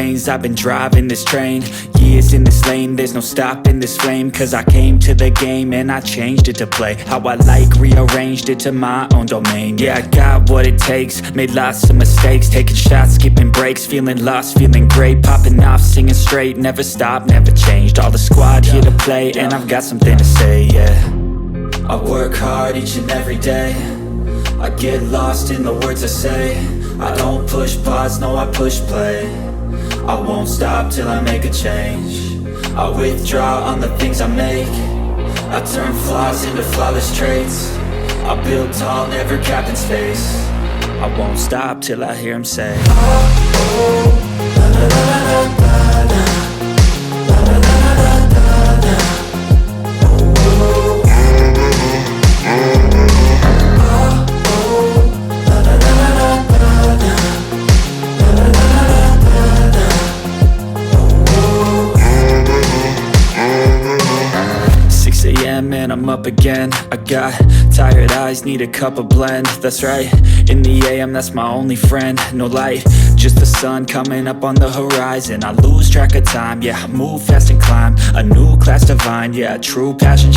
lanes, I've been driving this train. Years in this lane, there's no stopping this flame. Cause I came to the game and I changed it to play how I like, rearranged it to my own domain. Yeah, I got what it takes, made lots of mistakes, taking shots, skipping breaks, feeling lost, feeling great, popping off, singing straight, never stopped, never changed. All the squad here to play, and I've got something to say, yeah. I work hard each and every day, I get lost in the words I say. I don't push pause, no, I push play. I won't stop till I make a change. I withdraw on the things I make. I turn flaws into flawless traits. I build tall, never capped in space. I won't stop till I hear him say, oh, oh, la la la la la la, la la la la la la, oh, oh, oh, la la la la la la, la la la la la la, oh, oh. 6 a.m. and I'm up again. I got tired eyes, need a cup of blend. That's right, in the AM, that's my only friend. No light, just the sun coming up on the horizon. I lose track of time, yeah, I move fast and climb a new class divine. Yeah, true passion